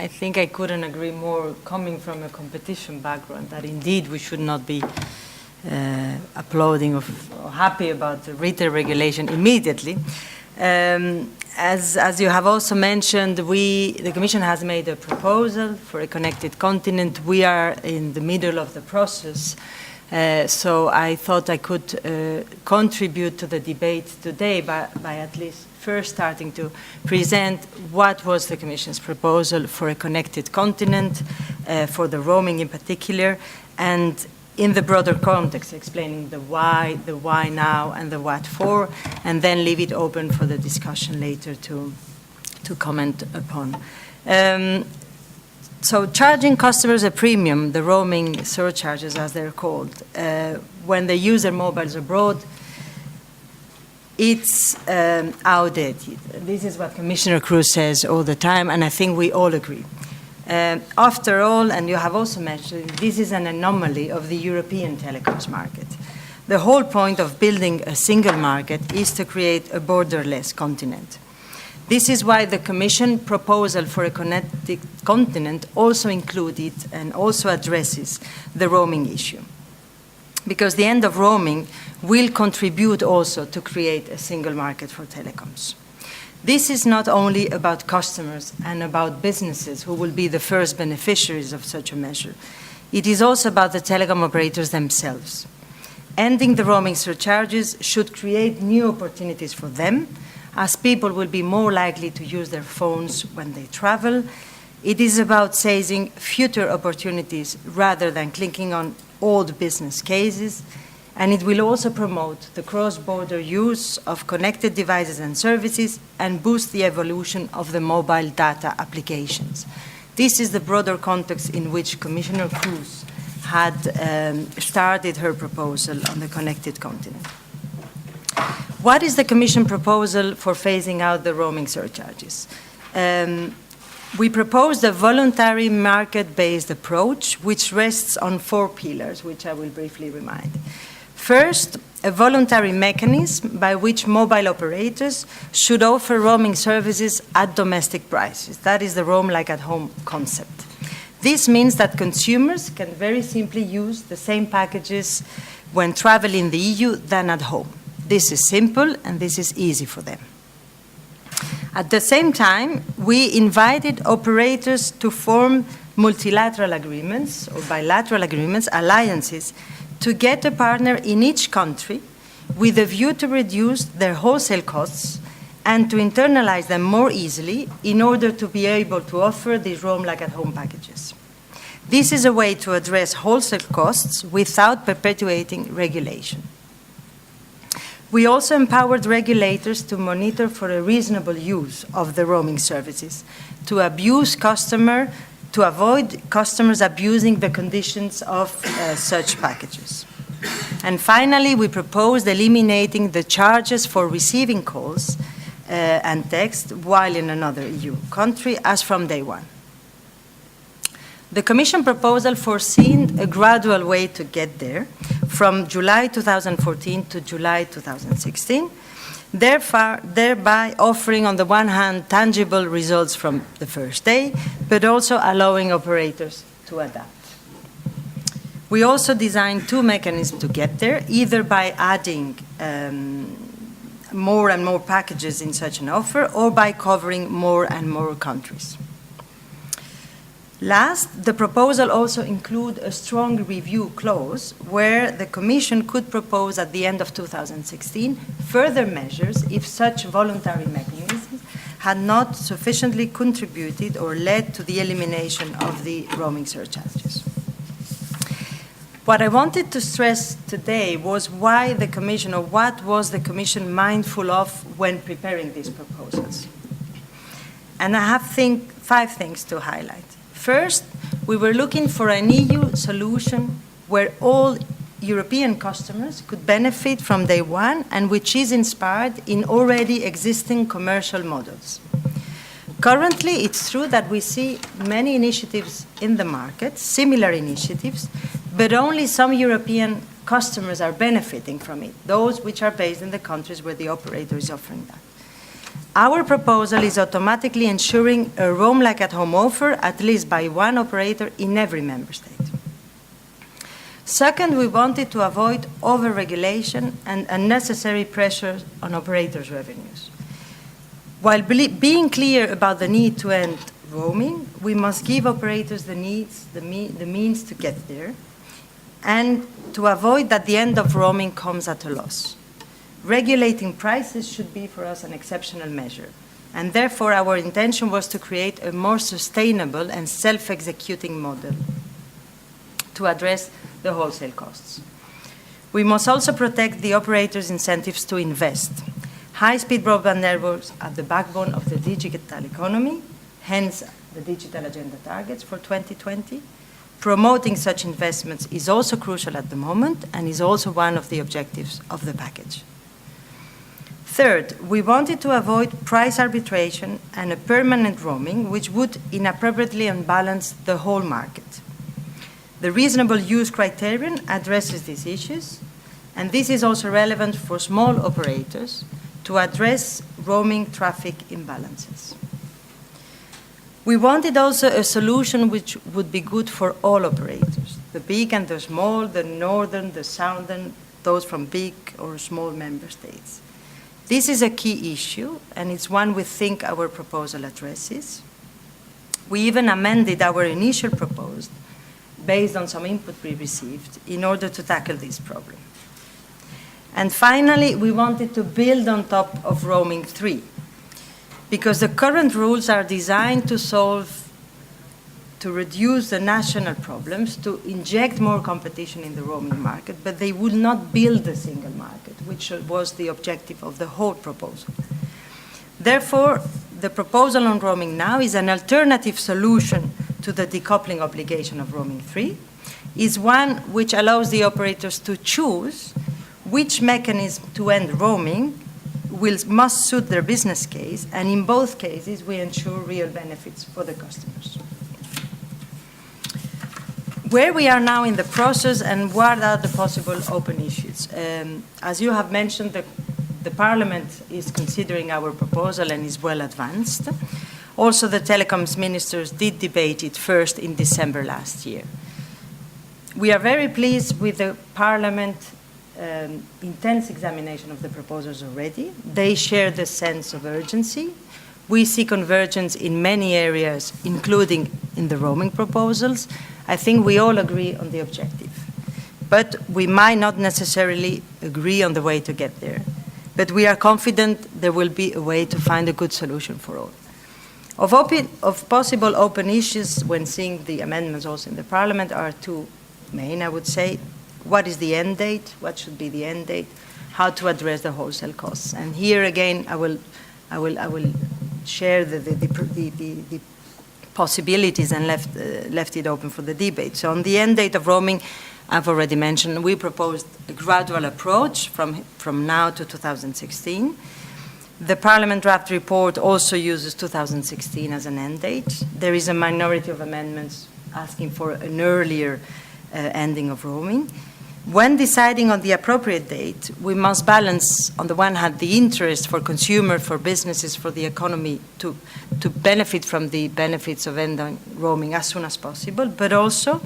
I think I couldn't agree more, coming from a competition background, that indeed we should not be applauding or happy about the retail regulation immediately. As you have also mentioned, the Commission has made a proposal for a connected continent. We are in the middle of the process, so I thought I could contribute to the debate today by at least first starting to present what was the Commission's proposal for a connected continent, for the roaming in particular, and in the broader context, explaining the why now, and the what for, and then leave it open for the discussion later to comment upon. So charging customers a premium, the roaming surcharges as they're called, when they use their mobiles abroad, it's outdated. This is what Commissioner Cruz says all the time, and I think we all agree. After all, and you have also mentioned, this is an anomaly of the European telecoms market. The whole point of building a single market is to create a borderless continent. This is why the Commission proposal for a connected continent also included and also addresses the roaming issue. Because the end of roaming will contribute also to create a single market for telecoms. This is not only about customers and about businesses who will be the first beneficiaries of such a measure. It is also about the telecom operators themselves. Ending the roaming surcharges should create new opportunities for them, as people will be more likely to use their phones when they travel. It is about seizing future opportunities rather than clicking on old business cases. And it will also promote the cross-border use of connected devices and services and boost the evolution of the mobile data applications. This is the broader context in which Commissioner Cruz had started her proposal on the connected continent. What is the Commission proposal for phasing out the roaming surcharges? We proposed a voluntary market-based approach which rests on 4 pillars, which I will briefly remind. First, a voluntary mechanism by which mobile operators should offer roaming services at domestic prices. That is the roam like at home concept. This means that consumers can very simply use the same packages when traveling in the EU than at home. This is simple and this is easy for them. At the same time, we invited operators to form multilateral agreements or bilateral agreements, alliances, to get a partner in each country with a view to reduce their wholesale costs and to internalize them more easily in order to be able to offer these roam like at home packages. This is a way to address wholesale costs without perpetuating regulation. We also empowered regulators to monitor for a reasonable use of the roaming services, to avoid customers abusing the conditions of such packages. And finally, we proposed eliminating the charges for receiving calls and text while in another EU country as from day one. The Commission proposal foreseen a gradual way to get there from July 2014 to July 2016, thereby offering, on the one hand, tangible results from the first day, but also allowing operators to adapt. We also designed 2 mechanisms to get there, either by adding more and more packages in such an offer, or by covering more and more countries. Last, the proposal also includes a strong review clause where the Commission could propose at the end of 2016 further measures if such voluntary mechanisms had not sufficiently contributed or led to the elimination of the roaming surcharges. What I wanted to stress today was why the Commission, or what was the Commission mindful of when preparing these proposals. And I have 5 things to highlight. First, we were looking for an EU solution where all European customers could benefit from day one and which is inspired in already existing commercial models. Currently, it's true that we see many initiatives in the market, similar initiatives, but only some European customers are benefiting from it, those which are based in the countries where the operator is offering that. Our proposal is automatically ensuring a roam like at home offer, at least by one operator in every member state. Second, we wanted to avoid over-regulation and unnecessary pressure on operators' revenues. While being clear about the need to end roaming, we must give operators the means to get there, and to avoid that the end of roaming comes at a loss. Regulating prices should be for us an exceptional measure, and therefore our intention was to create a more sustainable and self-executing model to address the wholesale costs. We must also protect the operators' incentives to invest. High-speed broadband networks are the backbone of the digital economy, hence the digital agenda targets for 2020. Promoting such investments is also crucial at the moment and is also one of the objectives of the package. Third, we wanted to avoid price arbitration and a permanent roaming, which would inappropriately unbalance the whole market. The reasonable use criterion addresses these issues, and this is also relevant for small operators to address roaming traffic imbalances. We wanted also a solution which would be good for all operators, the big and the small, the northern, the southern, those from big or small member states. This is a key issue, and it's one we think our proposal addresses. We even amended our initial proposal based on some input we received in order to tackle this problem. And finally, we wanted to build on top of roaming 3, because the current rules are designed to reduce the national problems, to inject more competition in the roaming market, but they would not build a single market, which was the objective of the whole proposal. Therefore, the proposal on roaming now is an alternative solution to the decoupling obligation of roaming 3, is one which allows the operators to choose which mechanism to end roaming must suit their business case, and in both cases we ensure real benefits for the customers. Where we are now in the process and what are the possible open issues? As you have mentioned, the Parliament is considering our proposal and is well advanced. Also, the telecoms ministers did debate it first in December last year. We are very pleased with the Parliament intense examination of the proposals already. They share the sense of urgency. We see convergence in many areas, including in the roaming proposals. I think we all agree on the objective. But we might not necessarily agree on the way to get there. But we are confident there will be a way to find a good solution for all. Of possible open issues when seeing the amendments also in the Parliament are two main, I would say. What is the end date? What should be the end date? How to address the wholesale costs? And here again, I will share the possibilities and left it open for the debate. So on the end date of roaming, I've already mentioned, we proposed a gradual approach from now to 2016. The Parliament draft report also uses 2016 as an end date. There is a minority of amendments asking for an earlier ending of roaming. When deciding on the appropriate date, we must balance, on the one hand, the interest for consumers, for businesses, for the economy to benefit from the benefits of ending roaming as soon as possible, but also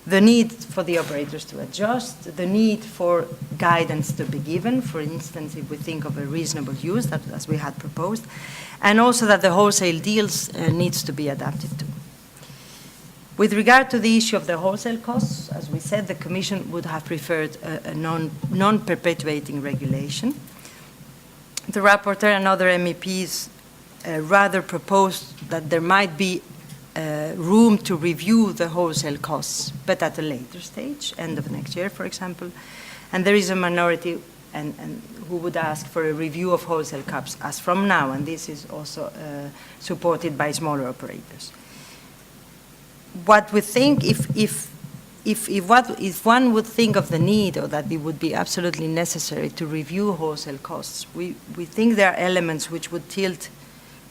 the need for the operators to adjust, the need for guidance to be given, for instance, if we think of a reasonable use, that, as we had proposed, and also that the wholesale deals needs to be adapted to. With regard to the issue of the wholesale costs, as we said, the Commission would have preferred a non-perpetuating regulation. The rapporteur and other MEPs rather proposed that there might be room to review the wholesale costs, but at a later stage, end of next year, for example. And there is a minority who would ask for a review of wholesale caps as from now, and this is also supported by smaller operators. What we think, if one would think of the need or that it would be absolutely necessary to review wholesale costs, we think there are elements which would tilt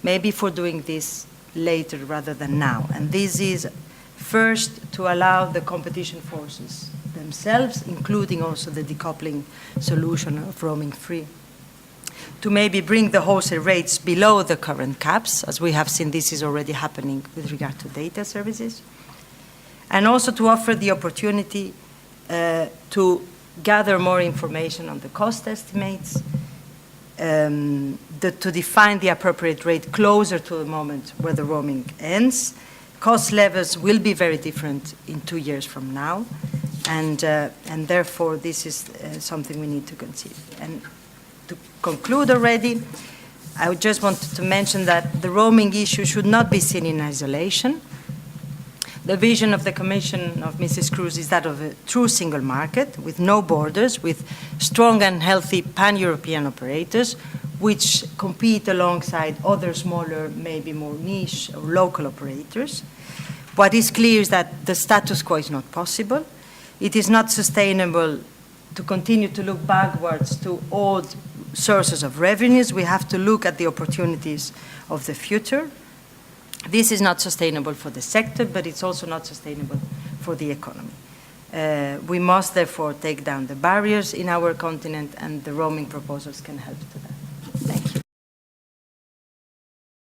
maybe for doing this later rather than now. And this is first to allow the competition forces themselves, including also the decoupling solution of roaming free, to maybe bring the wholesale rates below the current caps, as we have seen this is already happening with regard to data services, and also to offer the opportunity to gather more information on the cost estimates, to define the appropriate rate closer to the moment where the roaming ends. Cost levels will be very different in 2 years from now, and therefore this is something we need to consider. And to conclude already, I just wanted to mention that the roaming issue should not be seen in isolation. The vision of the Commission of Mrs. Cruz is that of a true single market with no borders, with strong and healthy pan-European operators which compete alongside other smaller, maybe more niche or local operators. What is clear is that the status quo is not possible. It is not sustainable to continue to look backwards to old sources of revenues. We have to look at the opportunities of the future. This is not sustainable for the sector, but it's also not sustainable for the economy. We must therefore take down the barriers in our continent, and the roaming proposals can help to that.